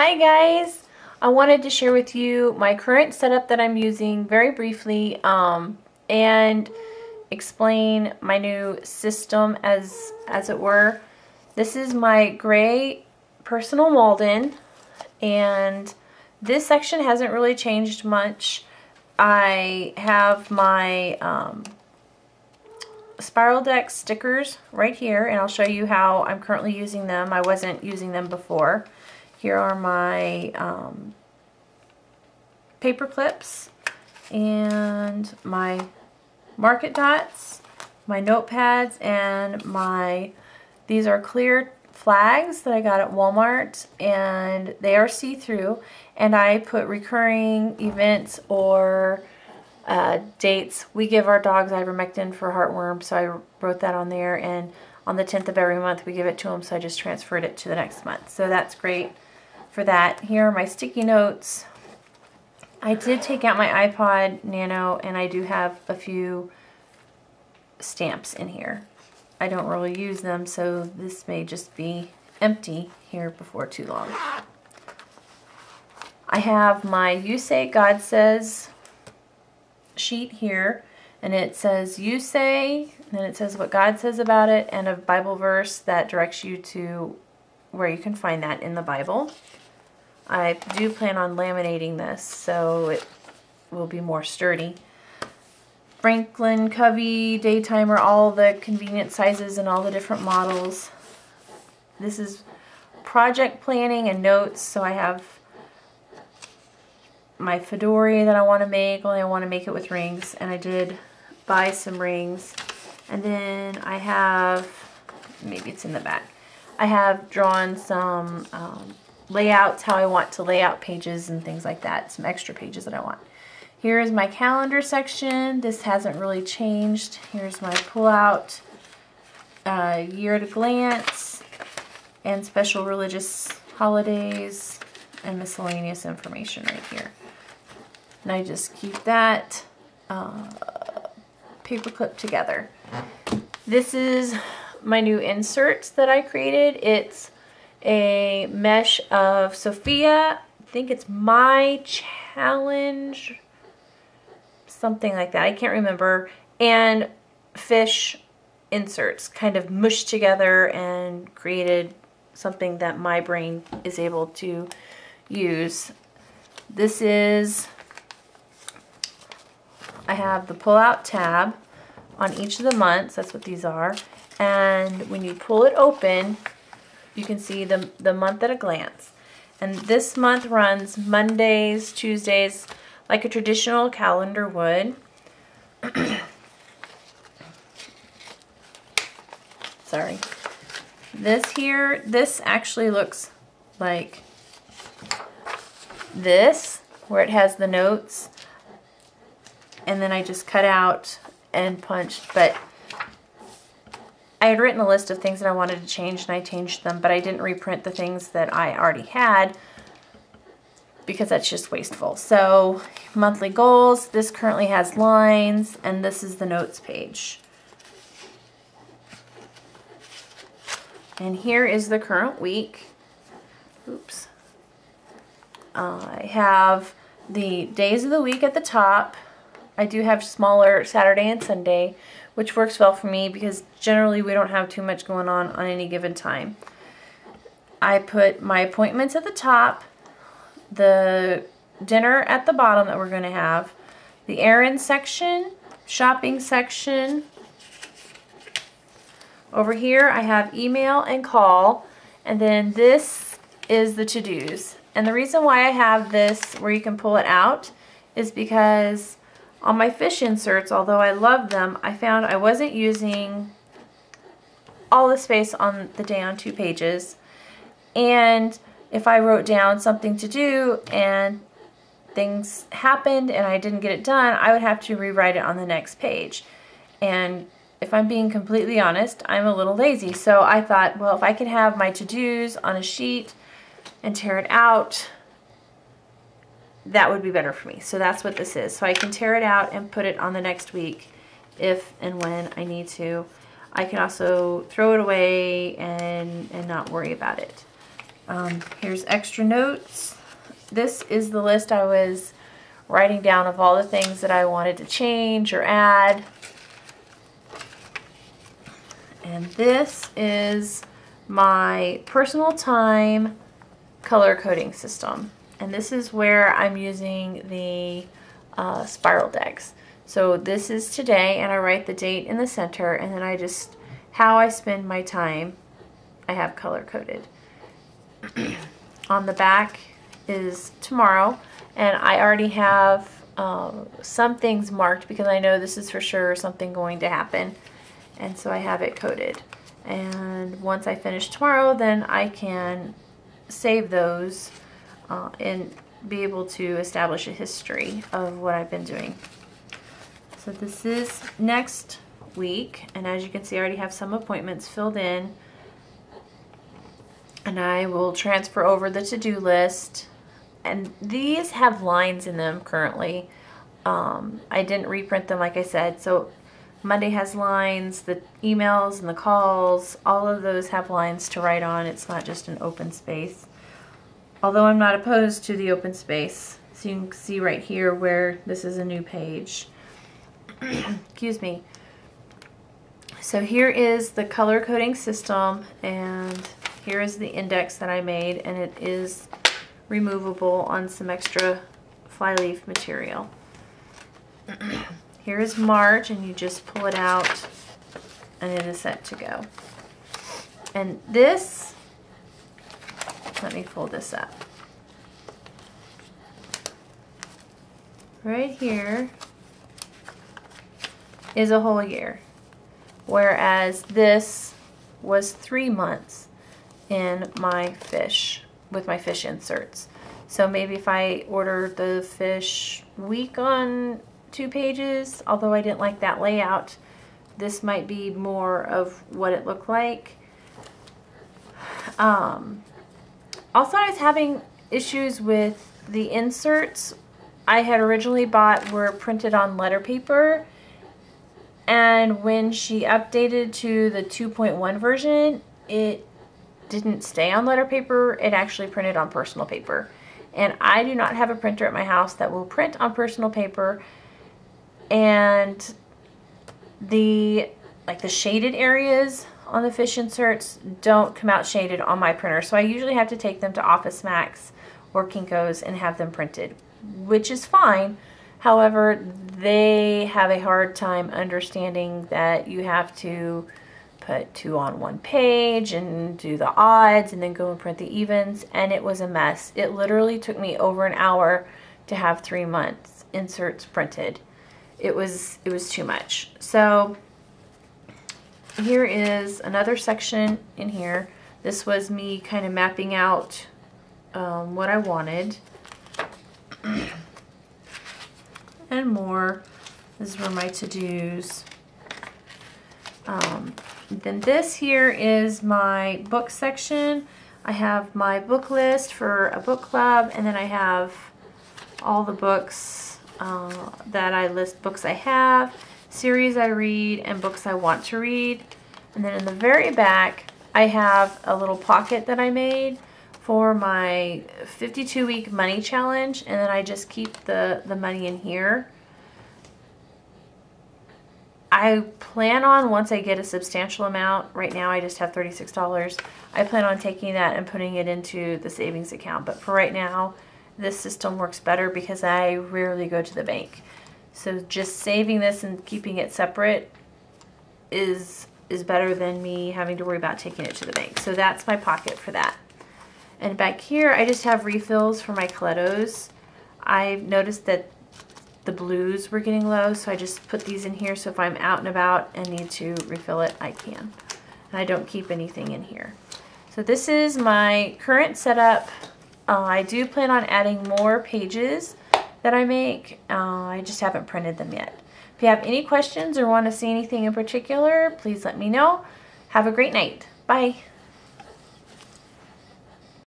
Hi guys! I wanted to share with you my current setup that I'm using very briefly and explain my new system as it were. This is my gray personal Malden, and this section hasn't really changed much. I have my spiral deck stickers right here, and I'll show you how I'm currently using them. I wasn't using them before. Here are my paper clips and my market dots, my notepads, and these are clear flags that I got at Walmart, and they are see-through, and I put recurring events or dates. We give our dogs ivermectin for heartworm, so I wrote that on there, and on the 10th of every month we give it to them, so I just transferred it to the next month. So that's great for that. Here are my sticky notes. I did take out my iPod Nano, and I do have a few stamps in here. I don't really use them, so this may just be empty here before too long. I have my You Say, God Says sheet here, and it says You Say, and then it says what God says about it, and a Bible verse that directs you to where you can find that in the Bible. I do plan on laminating this so it will be more sturdy. Franklin, Covey, Daytimer, all the convenient sizes and all the different models. This is project planning and notes, so I have my fedora that I want to make, only I want to make it with rings, and I did buy some rings. And then I have, maybe it's in the back, I have drawn some layouts, how I want to lay out pages and things like that, some extra pages that I want. Here is my calendar section. This hasn't really changed. Here's my pull-out, year at a glance, and special religious holidays, and miscellaneous information right here. And I just keep that paperclip together. This is my new inserts that I created. It's a mesh of Sophia, I think it's mygreatchallenge, something like that, I can't remember, and fish inserts kind of mushed together and created something that my brain is able to use. This is, I have the pull-out tab on each of the months, that's what these are, and when you pull it open, you can see the month at a glance. And this month runs Mondays, Tuesdays, like a traditional calendar would. Sorry. This actually looks like this, where it has the notes. And then I just cut out and punched, but I had written a list of things that I wanted to change, and I changed them, but I didn't reprint the things that I already had because that's just wasteful. So, monthly goals, this currently has lines, and this is the notes page. And here is the current week. Oops. I have the days of the week at the top. I do have smaller Saturday and Sunday, which works well for me because generally we don't have too much going on any given time. I put my appointments at the top, the dinner at the bottom that we're going to have, the errand section, shopping section. Over here I have email and call, and then this is the to-dos. And the reason why I have this where you can pull it out is because on my fish inserts, although I love them, I found I wasn't using all the space on the day on 2 pages. And if I wrote down something to do and things happened and I didn't get it done, I would have to rewrite it on the next page. And if I'm being completely honest, I'm a little lazy. So I thought, well, if I could have my to-dos on a sheet and tear it out, that would be better for me. So that's what this is. So I can tear it out and put it on the next week if and when I need to. I can also throw it away and not worry about it. Here's extra notes. This is the list I was writing down of all the things that I wanted to change or add. And this is my personal time color coding system. And this is where I'm using the spiral decks. So this is today, and I write the date in the center, and then I just, how I spend my time, I have color coded. On the back is tomorrow, and I already have some things marked because I know this is for sure something going to happen, and so I have it coded. And once I finish tomorrow, then I can save those and be able to establish a history of what I've been doing. So this is next week, and as you can see, I already have some appointments filled in, and I will transfer over the to-do list. And these have lines in them currently. I didn't reprint them, like I said, so Monday has lines, the emails and the calls, all of those have lines to write on. It's not just an open space. Although I'm not opposed to the open space. So you can see right here where this is a new page. Excuse me. So here is the color coding system, and here is the index that I made, and it is removable on some extra flyleaf material. Here is March, and you just pull it out and it is set to go. And this, let me fold this up. Right here is a whole year, whereas this was 3 months in my fish, with my fish inserts. So maybe if I order the fish week on 2 pages, although I didn't like that layout, this might be more of what it looked like. Also, I was having issues with the inserts I had originally bought were printed on letter paper, and when she updated to the 2.1 version, it didn't stay on letter paper, it actually printed on personal paper. And I do not have a printer at my house that will print on personal paper, and the shaded areas on the fish inserts don't come out shaded on my printer, so I usually have to take them to Office Max or Kinko's and have them printed, which is fine. However, they have a hard time understanding that you have to put 2 on 1 page and do the odds and then go and print the evens, and it was a mess. It literally took me over an hour to have 3 months inserts printed. It was too much. So here is another section in here. This was me kind of mapping out what I wanted. And more. This is where my to-dos. Then this here is my book section. I have my book list for a book club, and then I have all the books that I list, books I have, series I read, and books I want to read. And then in the very back, I have a little pocket that I made for my 52-week money challenge, and then I just keep the money in here. I plan on, once I get a substantial amount, right now I just have $36, I plan on taking that and putting it into the savings account. But for right now, this system works better because I rarely go to the bank. So just saving this and keeping it separate is better than me having to worry about taking it to the bank. So that's my pocket for that. And back here, I just have refills for my Colettos. I've noticed that the blues were getting low, so I just put these in here, so if I'm out and about and need to refill it, I can. And I don't keep anything in here. So this is my current setup. I do plan on adding more pages that I make. I just haven't printed them yet. If you have any questions or want to see anything in particular, please let me know. Have a great night. Bye.